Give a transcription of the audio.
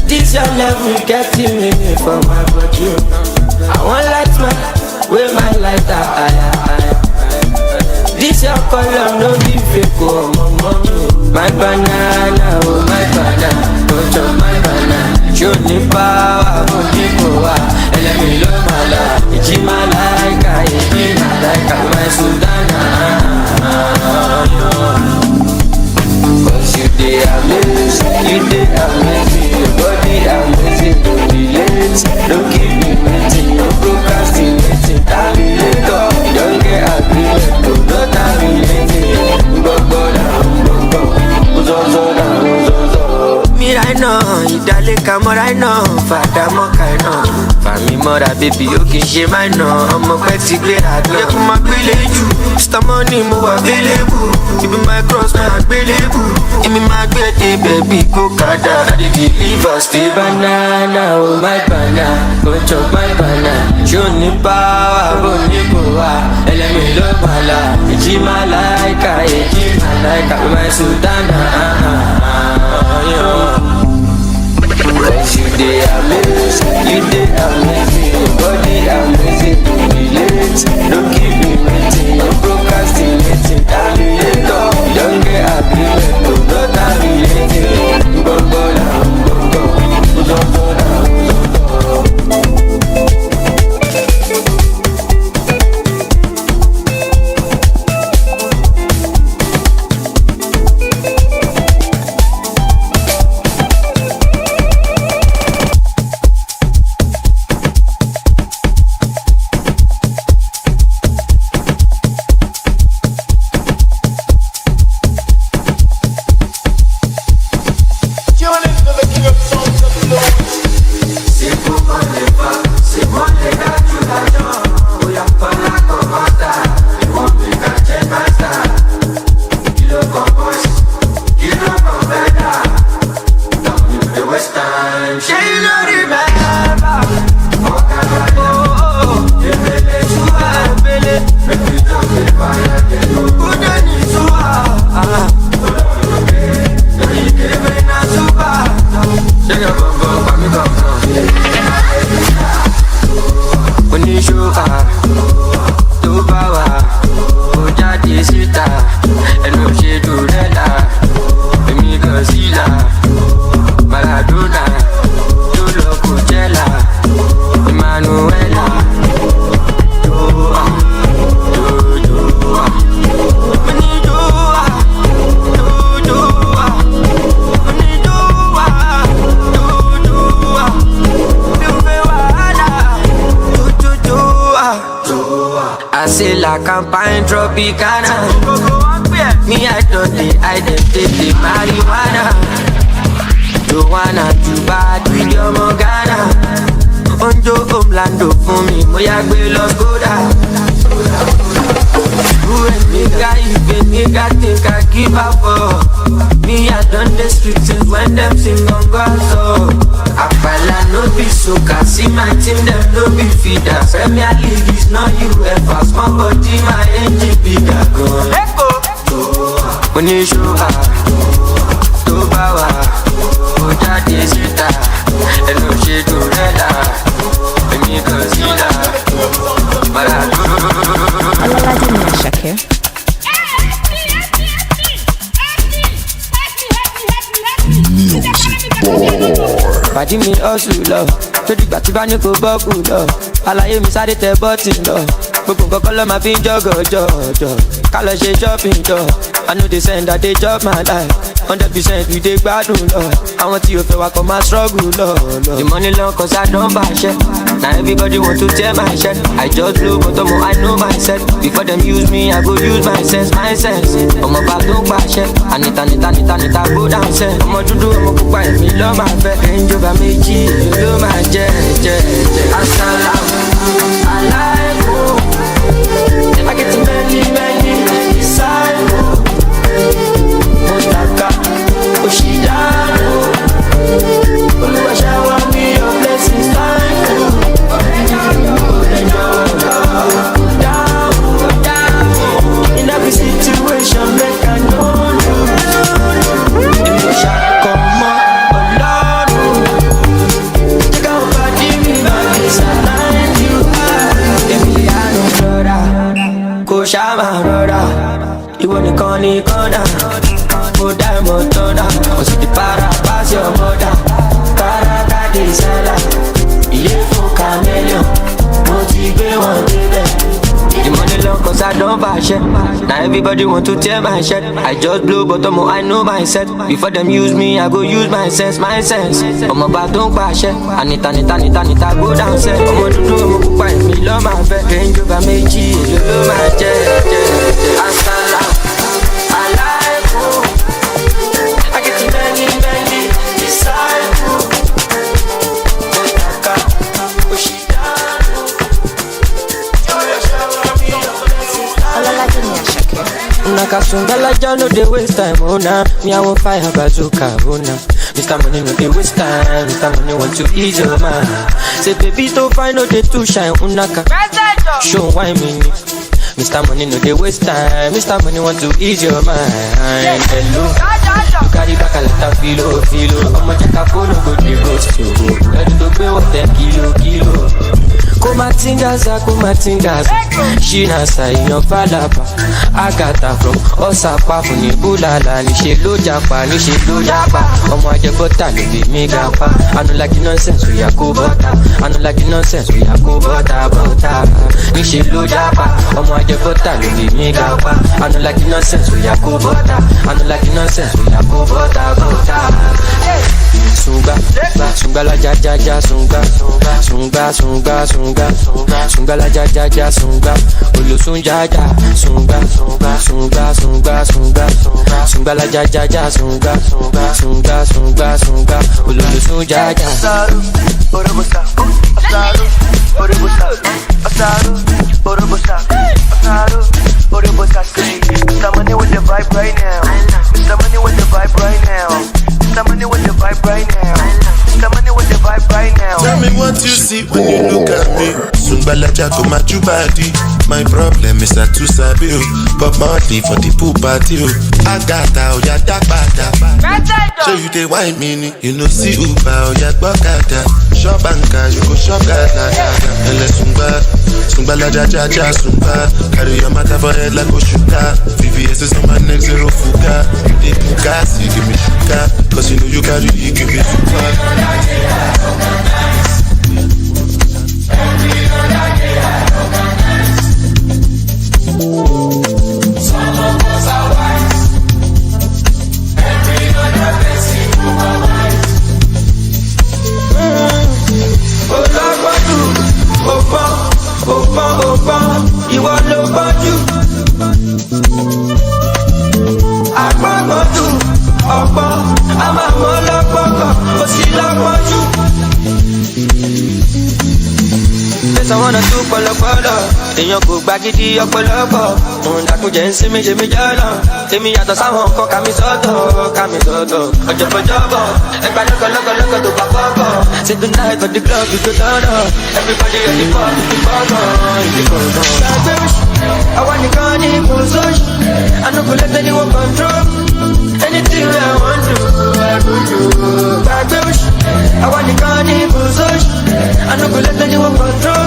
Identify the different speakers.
Speaker 1: This your level getting me for my body. I want light man, with my lighter. This your color no be fake, oh mama. My banana, oh my banana, don't chop my banana. Show me power, oh power. Let me love my life. It's my like, it's my like, my Sudana. Cause you dey amazing, you dey amazing. Your body amazing, don't be late. Don't keep me waiting, no procrastinating. Terminator, don't get agreement, no terminating. Go down, uzozo down, uzozo. Me right now, idale kamo right now. Fada mo kai now. Fami mora baby, you can share my now. I'm a petty great agro. You come my village, Mr. Money mo available. You be my cross, my available. Give me my baby, baby, go kada. I believe I stay banana, oh my banana. Go chop my banana. Show me power, go ni power. Let me love my life. It's my like, it's my like, my Sudana. Cause you dey amazing, you dey amazing. Your body amazing, don't be late. Don't keep me waiting, no procrastinating. Terminator, don't get agreement, no terminating. Go down, go down. Campaign Tropicana. Me I don't I take the marijuana. Joanna too bad with your Morgana. Onjo Omlando for me, moya gbe los Goda. Who and nigga, even nigga think I give up for. Me I done the streets since when them sing on God so. Apala no be soca, see my team them no be feeder. Premier League is not UEFA, small body my engine bigger. Go, let go. When you show up, to power, oja desita, hello she to rela, me consider.
Speaker 2: Alaladin Shakir.
Speaker 1: Pàdí mi hustle lọ, tó dìgbà tí bá ní kò bọ́ọ̀kù lọ. Àlàyé mi sáré tẹ bọ́tì lọ. Gbogbo nǹkan kọ́ ló máa fi ń jọ́gọ̀jọ̀. Ká lọ ṣe shopping jọ. I know they send that they chop my life. 100% we dey gbádùn lọ. Àwọn tí o fẹ́ wa kọ́ máa struggle lọ. The money long cause I don bàṣẹ. Now everybody want to tear my shirt. I just blow but ọmọ I know myself. Before them use me, I go use my sense. Ọmọ bá tó pàṣẹ. Anita go down sẹ́. Ọmọ dúdú ọmọ pupa èmi lọ́ máa fẹ́. Ẹ̀ńjọba méjì ló máa jẹ́. Asalamu alaikum. I get many desires. my brother. You want to call me corner. Put that motor down. Cause the para pass your mother. Para daddy seller. Yeah, for chameleon. Motivate one day. The money long cause I don't buy shit. Now everybody want to tear my shirt. I just blow but I know myself. Before them use me, I go use my sense, my sense. I'm about don't buy shit. Anita go downstairs. I'm gonna do I'm gonna buy me love my bed. Range over me G, you love my jet. I like you. I get you many disciples. Naka sungala no dey waste time, oh nah. Me I want fire bazooka, oh nah. Mr. Money no dey waste time, Mr. Money want to ease your mind. Say baby to find no dey too shine, unaka. Show why me. Mr. Money no dey waste time, Mr. Money want to ease your mind. Hello, you carry back a lot of filo. I'ma check a phone, no go dey ghost you. Ready to pay what 10 kilo. Kumatingaza, Shina sayon falapa. Agata from Osapa, Funi Bulala, Nishe lo japa. Omo ajebota lo be me gapa. I don't like the nonsense, we are go butter. Nishe lo japa. Omo ajebota lo be me gapa. I don't like the nonsense, we are go butter. Sunga la ja sunga la ja sunga ulu sunga sunga la ja sunga ulu sunga
Speaker 3: Mr. Money with the vibe right now. Mr. Money with the vibe right now. Mr. Money with the vibe right now. Mr. Money with the vibe right now.
Speaker 4: Tell me what you see when you look at me. Sungbala jako machubadi. My problem is that too sabi o. But money for the pool party o. Agata oya dagbada. So you dey wine me, you know see Uber oya gbokada. Shop banka you go shop gada. Ele sungbala ja sunga. Carry your matter for head like Oshuka. VVS is on my neck, zero fuga. You dey gas, you give me sugar. Cause you know you carry, you give me super.
Speaker 1: Some of us are wise. Every other person who are wise. Olagbadu, Opa, you are nobody. Agbadu, Opa, I'm a motherfucker, but she love you. I wanna do polo. Èèyàn kò gba gidi ọ̀pọ̀lọpọ̀. Òun dàkúnjẹ́ ń sí mi ṣe mí jọ́nà. Tèmi yàtọ̀ sáwọn nǹkan kàmí sọ́tọ̀. Ọjọ́bọ̀. Ẹgbà lọ́kọ̀ tó bá fọ́kọ̀. Say tonight on the club you go turn up. Everybody on the pub you go gbọ́ngàn. Àwọn nìkan ní ìmọ̀sọ́ọ̀ṣì. I no go let anyone control. Anything I want to, I go do. Gbàgbé òṣì. Àwọn nìkan ní ìmọ̀sọ́ọ̀ṣì. I no go let anyone control.